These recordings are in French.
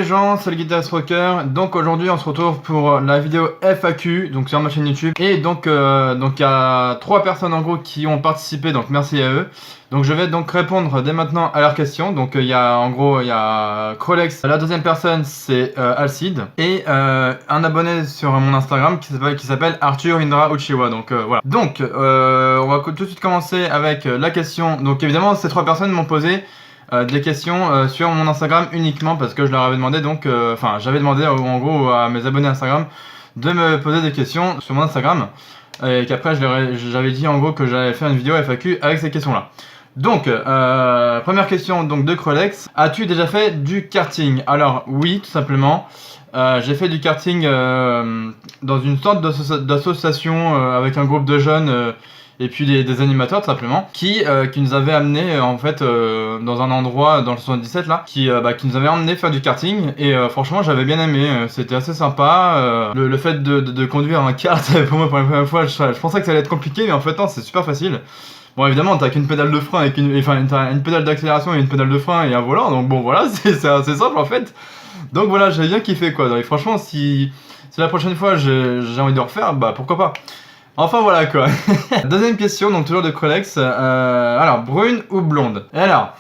les gens, c'est le guitariste rocker. Donc aujourd'hui on se retrouve pour la vidéo FAQ, donc sur ma chaîne YouTube. Et donc il y a 3 personnes en gros qui ont participé, donc merci à eux. Donc je vais donc répondre dès maintenant à leurs questions. Donc il y a Crolex, la deuxième personne c'est Alcide. Et un abonné sur mon Instagram qui s'appelle Arthur Indra Uchiwa. Donc voilà. Donc on va tout de suite commencer avec la question. Donc évidemment ces 3 personnes m'ont posé des questions sur mon Instagram uniquement parce que je leur avais demandé donc j'avais demandé en gros à mes abonnés Instagram de me poser des questions sur mon Instagram et qu'après j'avais dit en gros que j'allais faire une vidéo FAQ avec ces questions là. Donc première question donc de Crolex, as-tu déjà fait du karting? Alors oui, tout simplement. J'ai fait du karting dans une sorte d'association avec un groupe de jeunes et puis des animateurs tout simplement qui nous avaient amené en fait dans un endroit dans le 77 là qui nous avait emmené faire du karting et franchement j'avais bien aimé, c'était assez sympa. Le fait de conduire un kart pour moi pour la première fois je pensais que ça allait être compliqué mais en fait non, c'est super facile. Bon évidemment t'as qu'une pédale de frein t'as une pédale d'accélération et une pédale de frein et un volant, donc bon voilà c'est assez simple en fait. Donc voilà, j'ai bien kiffé quoi. Donc, franchement si la prochaine fois j'ai envie de refaire, bah pourquoi pas. Enfin voilà quoi. Deuxième question, donc toujours de Crolex. Alors, brune ou blonde? Et alors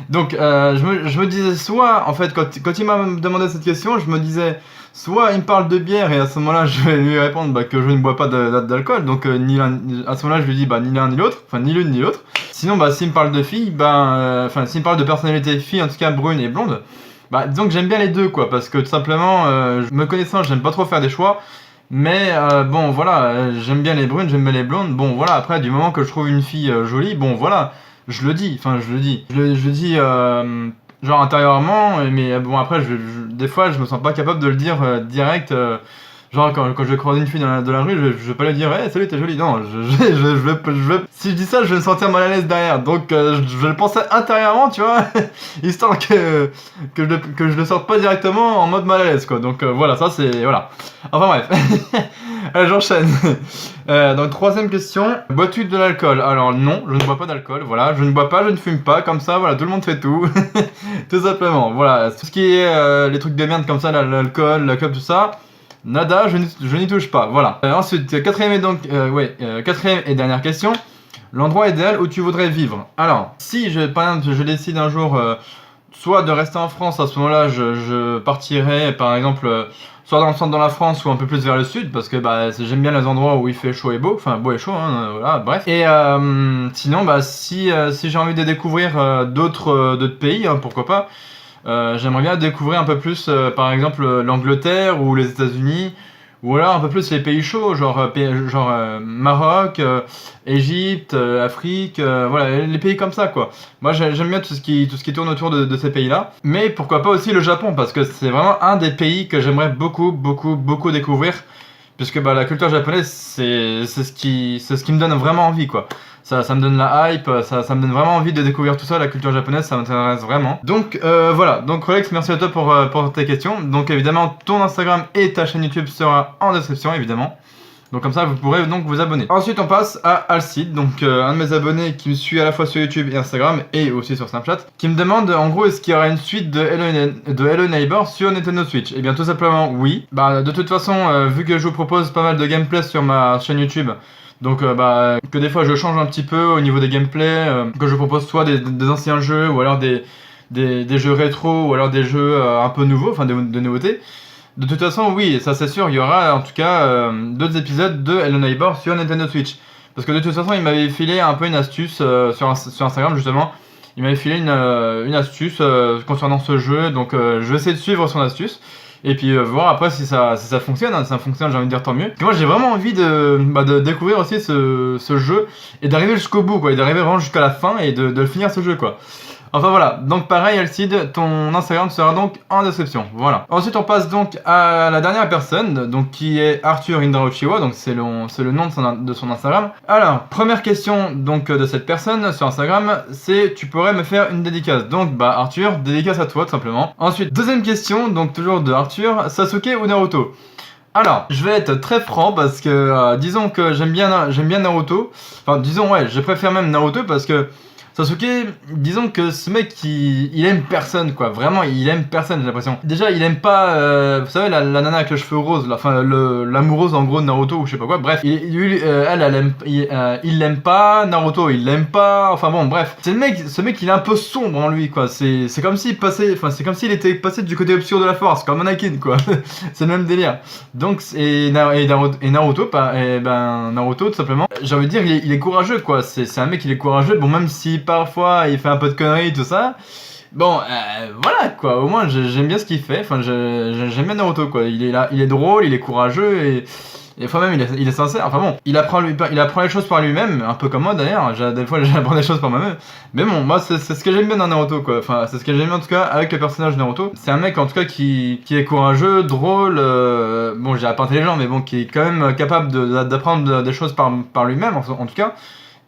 donc je me disais soit, en fait, quand il m'a demandé cette question, je me disais soit il me parle de bière et à ce moment-là je vais lui répondre que je ne bois pas d'alcool, donc à ce moment-là je lui dis ni l'un ni l'autre, enfin ni l'une ni l'autre. Sinon s'il me parle de fille, s'il me parle de personnalité fille, en tout cas brune et blonde, disons que j'aime bien les deux quoi, parce que tout simplement, me connaissant, j'aime pas trop faire des choix. Mais bon voilà, j'aime bien les brunes, j'aime bien les blondes. Bon voilà, après du moment que je trouve une fille jolie, bon voilà, je le dis, je le dis genre intérieurement, mais bon après des fois je me sens pas capable de le dire direct. Genre quand je croise une fille dans la rue, je vais pas lui dire hey, salut t'es jolie, non, si je dis ça je vais me sentir mal à l'aise derrière, donc je vais le penser intérieurement, tu vois, histoire que je le sorte pas directement en mode mal à l'aise quoi, donc voilà, ça c'est, voilà. Enfin bref, allez, j'enchaîne. Donc troisième question, bois-tu de l'alcool? Alors non, je ne bois pas d'alcool, voilà, je ne bois pas, je ne fume pas, comme ça, voilà, tout le monde fait tout, tout simplement, voilà, tout ce qui est les trucs de merde comme ça, l'alcool, la clope, tout ça, nada, je n'y touche pas, voilà. Ensuite, quatrième et dernière question, l'endroit idéal où tu voudrais vivre. Alors, si par exemple je décide un jour soit de rester en France, à ce moment-là je partirai par exemple soit dans le centre de la France ou un peu plus vers le sud, parce que j'aime bien les endroits où il fait chaud et beau, enfin beau et chaud, hein, voilà, bref. Et sinon si j'ai envie de découvrir d'autres pays, hein, pourquoi pas. J'aimerais bien découvrir un peu plus par exemple l'Angleterre ou les États-Unis, ou alors un peu plus les pays chauds, genre Maroc, Égypte, Afrique, voilà, les pays comme ça quoi. Moi j'aime bien tout ce qui tourne autour de ces pays-là. Mais pourquoi pas aussi le Japon, parce que c'est vraiment un des pays que j'aimerais beaucoup découvrir. Puisque la culture japonaise, c'est ce qui me donne vraiment envie quoi. Ça me donne la hype, ça me donne vraiment envie de découvrir tout ça, la culture japonaise, ça m'intéresse vraiment. Donc voilà, donc Rolex, merci à toi pour tes questions. Donc évidemment, ton Instagram et ta chaîne YouTube sera en description évidemment. Donc comme ça, vous pourrez donc vous abonner. Ensuite, on passe à Alcide, donc un de mes abonnés qui me suit à la fois sur YouTube et Instagram et aussi sur Snapchat, qui me demande en gros est-ce qu'il y aura une suite de Hello Neighbor sur Nintendo Switch. Et bien tout simplement oui. De toute façon, vu que je vous propose pas mal de gameplay sur ma chaîne YouTube, donc que des fois je change un petit peu au niveau des gameplays, que je propose soit des anciens jeux ou alors des jeux rétro ou alors des jeux un peu nouveaux, enfin de nouveautés. De toute façon, oui, ça c'est sûr, il y aura en tout cas d'autres épisodes de Hello Neighbor sur Nintendo Switch. Parce que de toute façon, il m'avait filé un peu une astuce sur Instagram justement. Il m'avait filé une astuce concernant ce jeu, donc je vais essayer de suivre son astuce. Et puis voir après si ça fonctionne, hein. Si ça fonctionne, j'ai envie de dire tant mieux. Et moi j'ai vraiment envie de découvrir aussi ce jeu et d'arriver jusqu'au bout quoi, et d'arriver vraiment jusqu'à la fin et de finir ce jeu quoi. Enfin voilà, donc pareil Alcide, ton Instagram sera donc en description, voilà. Ensuite on passe donc à la dernière personne, donc qui est Arthur Indra Uchiwa, donc c'est le nom de son Instagram. Alors, première question donc de cette personne sur Instagram, c'est tu pourrais me faire une dédicace. Donc Arthur, dédicace à toi tout simplement. Ensuite, deuxième question, donc toujours de Arthur, Sasuke ou Naruto? Alors, je vais être très franc parce que disons que j'aime bien Naruto. Enfin, disons ouais, je préfère même Naruto parce que Sasuke, disons que ce mec, il aime personne, quoi. Vraiment, il aime personne, j'ai l'impression. Déjà, il aime pas, vous savez, la nana avec les cheveux roses, là, enfin, l'amoureuse, en gros, de Naruto, ou je sais pas quoi. Bref, il l'aime pas, Naruto, il l'aime pas, enfin bon, bref. C'est ce mec, il est un peu sombre en lui, quoi. C'est comme s'il passait, enfin, c'est comme s'il était passé du côté obscur de la force, comme Anakin, quoi. C'est le même délire. Donc, Naruto, Naruto, tout simplement, j'ai envie de dire, il est courageux, quoi. C'est un mec, il est courageux, bon, même si parfois il fait un peu de conneries, tout ça. Bon, voilà, quoi. Au moins, j'aime bien ce qu'il fait. Enfin, j'aime bien Naruto, quoi. Il est là, il est drôle, il est courageux et enfin même il est sincère. Enfin bon, il apprend les choses par lui-même, un peu comme moi d'ailleurs. Des fois, j'apprends des choses par moi-même. Mais bon, moi, c'est ce que j'aime bien dans Naruto, quoi. Enfin, c'est ce que j'aime bien en tout cas avec le personnage de Naruto. C'est un mec en tout cas qui est courageux, drôle. Bon, je dirais pas intelligent, mais bon, qui est quand même capable d'apprendre des choses par lui-même, en tout cas.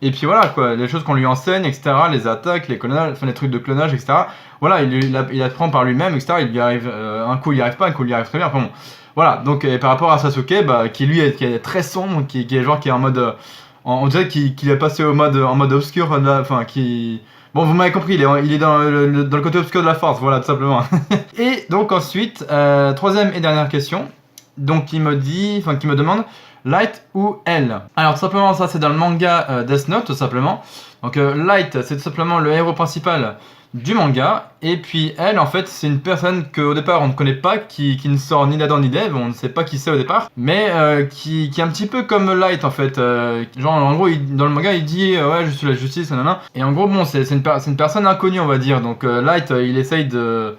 Et puis voilà, quoi, les choses qu'on lui enseigne, etc., les attaques, les clonages, enfin les trucs de clonage, etc. Voilà, il apprend par lui-même, etc. Il y arrive, un coup il y arrive pas, un coup il y arrive très bien. Enfin bon, voilà. Donc par rapport à Sasuke, qui lui qui est très sombre, qui est genre qui est en mode, on dirait qu'il est passé en mode obscur, enfin qui, bon vous m'avez compris, il est dans le côté obscur de la force, voilà tout simplement. Et donc ensuite, troisième et dernière question, donc qui me demande. Light ou L? Alors tout simplement ça c'est dans le manga Death Note tout simplement. Donc Light c'est tout simplement le héros principal du manga. Et puis L en fait c'est une personne qu'au départ on ne connaît pas, qui ne sort ni d'Adam ni d'Ève, on ne sait pas qui c'est au départ. Mais qui est un petit peu comme Light en fait. Genre en gros dans le manga il dit ouais je suis la justice, nanana. Et en gros bon c'est une personne inconnue on va dire. Donc Light il essaye de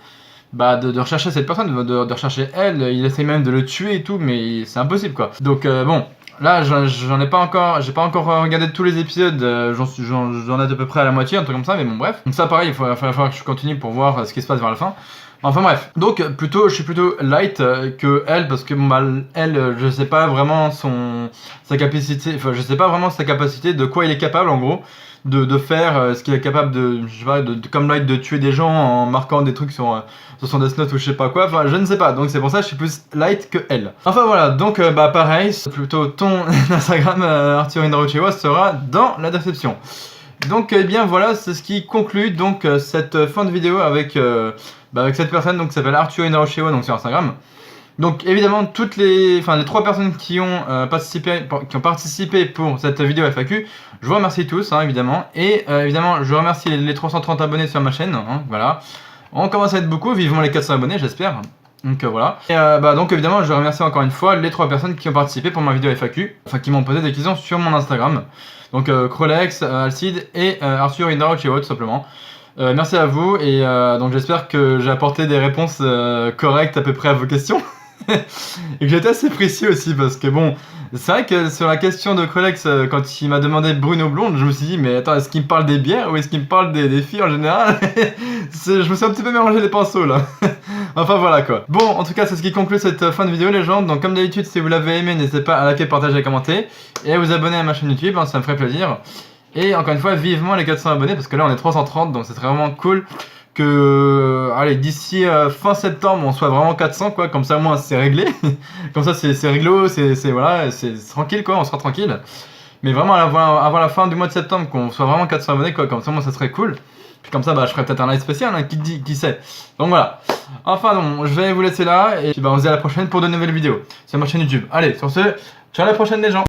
rechercher cette personne, de rechercher elle, il essaye même de le tuer et tout, mais c'est impossible quoi. Donc bon, là j'en ai pas encore, j'ai pas encore regardé tous les épisodes, j'en ai à peu près à la moitié, un truc comme ça, mais bon bref. Donc ça pareil, il va falloir que je continue pour voir ce qui se passe vers la fin. Enfin bref, donc je suis plutôt Light que elle, parce que elle, je sais pas vraiment sa capacité, enfin je sais pas vraiment sa capacité, de quoi il est capable en gros. De faire ce qu'il est capable de, je sais pas, comme Light, de tuer des gens en marquant des trucs sur son Death Note ou je sais pas quoi, enfin je ne sais pas, donc c'est pour ça que je suis plus Light que elle. Enfin voilà, donc pareil, plutôt ton Instagram Arthur Inaruchiwa sera dans la description. Donc eh bien voilà, c'est ce qui conclut donc cette fin de vidéo avec cette personne donc qui s'appelle Arthur Inaruchiwa donc sur Instagram. Donc évidemment les 3 personnes qui ont participé pour cette vidéo FAQ, je vous remercie tous hein, évidemment, et évidemment je remercie les 330 abonnés sur ma chaîne, hein, voilà. On commence à être beaucoup, vivement les 400 abonnés j'espère. Donc voilà. Et donc évidemment je remercie encore une fois les 3 personnes qui ont participé pour ma vidéo FAQ, enfin qui m'ont posé des questions sur mon Instagram. Donc Krolex, Alcide et Arthur Inaruchiwa tout simplement. Merci à vous et donc j'espère que j'ai apporté des réponses correctes à peu près à vos questions. Et que j'étais assez précis aussi parce que bon, c'est vrai que sur la question de Krolex, quand il m'a demandé brune ou blonde, je me suis dit mais attends, est-ce qu'il me parle des bières ou est-ce qu'il me parle des filles en général? Je me suis un petit peu mélangé les pinceaux là. Enfin voilà quoi. Bon, en tout cas c'est ce qui conclut cette fin de vidéo les gens. Donc comme d'habitude si vous l'avez aimé, n'hésitez pas à liker, partager et commenter. Et à vous abonner à ma chaîne YouTube, hein, ça me ferait plaisir. Et encore une fois, vivement les 400 abonnés parce que là on est 330 donc c'est vraiment cool. Que allez d'ici fin septembre on soit vraiment 400 quoi, comme ça au moins c'est réglé. Comme ça c'est réglo, c'est voilà, c'est tranquille quoi, on sera tranquille. Mais vraiment avant la fin du mois de septembre qu'on soit vraiment 400 abonnés quoi, comme ça moi ça serait cool. Puis comme ça je ferai peut-être un live spécial hein, qui sait. Donc voilà. Enfin donc je vais vous laisser là et puis on se dit à la prochaine pour de nouvelles vidéos sur ma chaîne YouTube. Allez sur ce, ciao à la prochaine les gens.